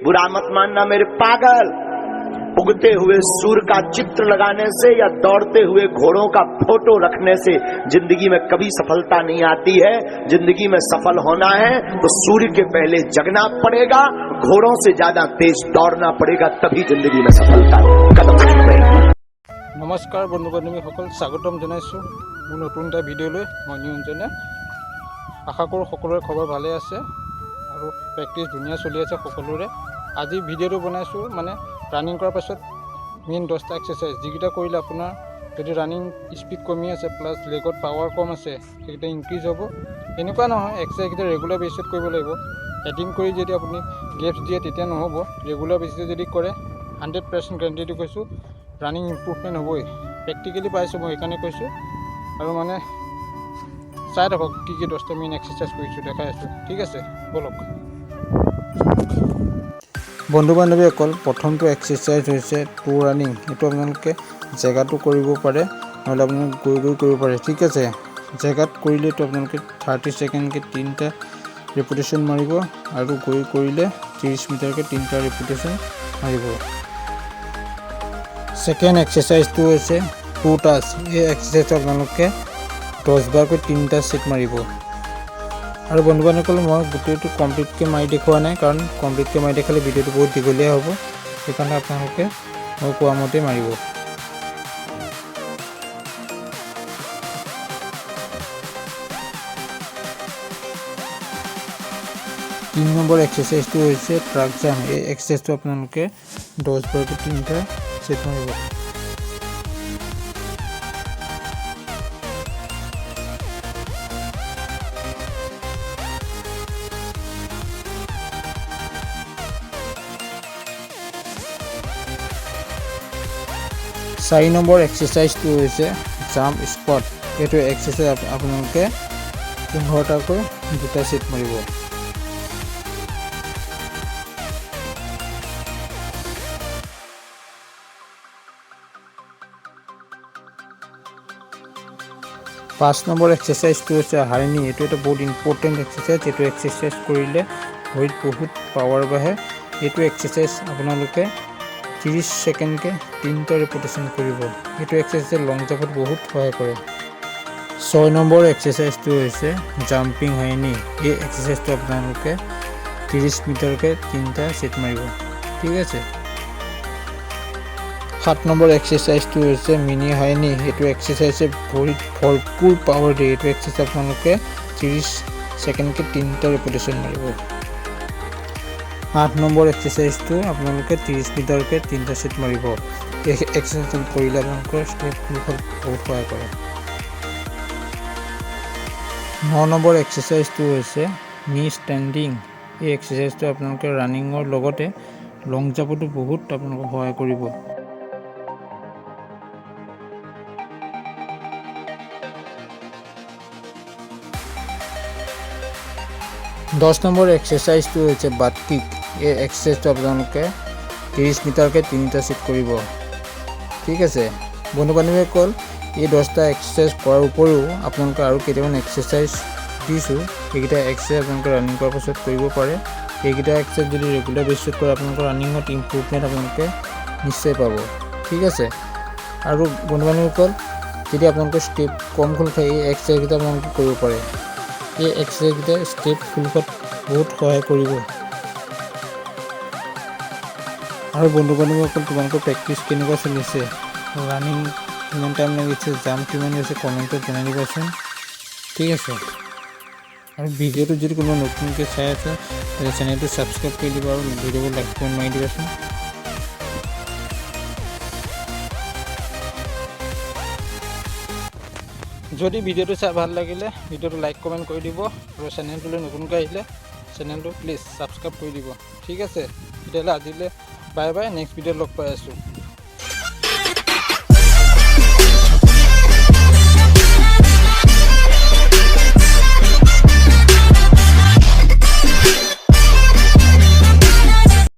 बुरा मत मानना मेरे पागल। उगते हुए सूर्य का चित्र लगाने से या दौड़ते हुए घोड़ों का फोटो रखने से जिंदगी में कभी सफलता नहीं आती है। जिंदगी में सफल होना है तो सूर्य के पहले जगना पड़ेगा, घोड़ों से ज्यादा तेज दौड़ना पड़ेगा, तभी जिंदगी में सफलता कदम बढ़ेगी। नमस्कार बंधु बान्धवीসকল, স্বাগতম জনাইছোঁ মোৰ নতুন এটা ভিডিঅ'লৈ। মই নিৰঞ্জনে আশা কৰোঁ সকলোৰে খবৰ ভালে আছে আৰু প্ৰেক্টিছ ধুনীয়া চলি আছে সকলোৰে। আজি ভিডিঅ'টো বনাইছোঁ মানে ৰানিং কৰাৰ পাছত মেইন 10টা এক্সাৰচাইজ যিকেইটা কৰিলে আপোনাৰ যদি ৰানিং স্পীড কমি আছে প্লাছ লেগত পাৱাৰ কম আছে সেইকেইটা ইনক্ৰিজ হ'ব। এনেকুৱা নহয় এক্সাৰচাইজকেইটা ৰেগুলাৰ বেচিছত কৰিব লাগিব। এদিন কৰি যদি আপুনি গেপছ দিয়ে তেতিয়া নহ'ব। ৰেগুলাৰ বেচিছত যদি কৰে 100% গেৰাণ্টিটো কৈছোঁ ৰানিং ইম্প্ৰুভমেণ্ট হ'বই। প্ৰেক্টিকেলি পাইছোঁ মই, সেইকাৰণে কৈছোঁ। আৰু মানে চাই থাকক কি 10টা মেইন এক্সাৰচাইজ কৰিছোঁ, দেখাই আছোঁ। ঠিক আছে, বলক বন্ধু বান্ধৱীসকল। প্ৰথমটো এক্সাৰচাইজ হৈছে টু ৰানিং। এইটো আপোনালোকে জেগাটো কৰিব পাৰে, নহ'লে আপোনালোকে গৈ কৰিব পাৰে। ঠিক আছে, জেগাত কৰিলেতো আপোনালোকে 30 ছেকেণ্ডকৈ 3টা ৰেপিটেশ্যন মাৰিব আৰু গৈ কৰিলে 30 মিটাৰকৈ 3টা ৰেপিটেশ্যন মাৰিব। সেকেন্ড এক্সাৰচাইজটো হৈছে টু টাচ। এই এক্সাৰচাইজটো আপোনালোকে 10 বাৰকৈ 3টা ছেট মাৰিব। আৰু বন্ধু বান্ধৱীসকল, মই গোটেইটো কমপ্লিটকৈ মাৰি দেখুওৱা নাই, কাৰণ কমপ্লিটকৈ মাৰি দেখালে ভিডিঅ'টো বহুত দীঘলীয়া হ'ব। সেইকাৰণে আপোনালোকে মই কোৱা মতে মাৰিব। তিন নম্বৰ এক্সাৰচাইজটো হৈছে ট্ৰাক জাম্প। এই এক্সাৰচাইজটো আপোনালোকে 10 বাৰকৈ 3টা ছেট মাৰিব। চাৰি নম্বৰ এক্সাৰচাইজটো হৈছে জাম্প স্পট। এইটো এক্সাৰচাইজ আপোনালোকে 15টাকৈ 2টা ছেট মাৰিব। পাঁচ নম্বৰ এক্সাৰচাইজটো হৈছে হাই নি। এইটো এটা বহুত ইম্পৰ্টেণ্ট এক্সাৰচাইজ। এইটো এক্সাৰচাইজ কৰিলে ভৰিত বহুত পাৱাৰ বাঢ়ে। এইটো এক্সাৰচাইজ আপোনালোকে 30 ছেকেণ্ডকৈ 3টা ৰেপিটেশ্যন কৰিব। এইটো এক্সাৰচাইজে লং জাম্পত বহুত সহায় কৰে। 6 নম্বৰ এক্সাৰচাইজটো হৈছে জাম্পিং হাই নি। এই এক্সাৰচাইজটো আপোনালোকে 30 মিটাৰকৈ 3টা ছেট মাৰিব। ঠিক আছে। 7 নম্বৰ এক্সাৰচাইজটো হৈছে মিনি হাই নি। এইটো এক্সাৰচাইজে ভৰিত ভৰপূৰ পাৱাৰ দিয়ে। এইটো এক্সাৰচাইজ আপোনালোকে 30 ছেকেণ্ডকৈ 3টা ৰেপিটেশ্যন মাৰিব। 8 নম্বৰ এক্সাৰচাইজটো আপোনালোকে 30 মিটাৰকৈ 3টা ছেট মাৰিব। এই এক্সাৰচাইজটো কৰিলে আপোনালোকৰ ষ্টেপ ফুলফল বহুত সহায় কৰে। 9 নম্বৰ এক্সাৰচাইজটো হৈছে নি ষ্টেণ্ডিং। এই এক্সাৰচাইজটো আপোনালোকে ৰানিঙৰ লগতে লং জাম্পতো বহুত আপোনালোকক সহায় কৰিব। 10 নম্বৰ এক্সাৰচাইজটো হৈছে বাট কিক। এই এক্সাৰচাইজটো আপোনালোকে 30 মিটাৰকৈ 3টা ছেট কৰিব। ঠিক আছে বন্ধু বান্ধৱীসকল, এই 10টা এক্সাৰচাইজ কৰাৰ উপৰিও আপোনালোকে আৰু কেইটামান এক্সাৰচাইজ দিছোঁ। এইকেইটা এক্সাৰচাইজ আপোনালোকে ৰানিং কৰাৰ পাছত কৰিব পাৰে। এইকেইটা এক্সাৰচাইজ যদি ৰেগুলাৰ বেচিছত কৰে আপোনালোকৰ ৰানিঙত ইম্প্ৰুভমেণ্ট আপোনালোকে নিশ্চয় পাব। ঠিক আছে। আৰু বন্ধু বান্ধৱীসকল, যদি আপোনালোকৰ ষ্টেপ কম খোল খায় এই এক্সাৰচাইজকেইটা আপোনালোকে কৰিব পাৰে। এই এক্সাৰচাইজকেইটা ষ্টেপ ফুলফত বহুত সহায় কৰিব। আৰু বন্ধু বান্ধৱীসকল, তোমালোকৰ প্ৰেক্টিছ কেনেকুৱা চলিছে, ৰানিং কিমান টাইম লাগিছে, জাম্প কিমান হৈছে, কমেণ্টত জনাই দিবাচোন। ঠিক আছে। আৰু ভিডিঅ'টো যদি কোনোবা নতুনকৈ চাই আছে তেন্তে চেনেলটো ছাবস্ক্ৰাইব কৰি দিব আৰু ভিডিঅ'টো লাইক কমেণ্ট মাৰি দিবাচোন। যদি ভিডিঅ'টো চাই ভাল লাগিলে ভিডিঅ'টো লাইক কমেণ্ট কৰি দিব আৰু চেনেলটোলৈ নতুনকৈ আহিলে চেনেলটো প্লিজ ছাবস্ক্ৰাইব কৰি দিব। ঠিক আছে, তেতিয়াহ'লে আজিলৈ বাই বাই। নেক্সট ভিডিঅ'ত লগ পাই আছোঁ।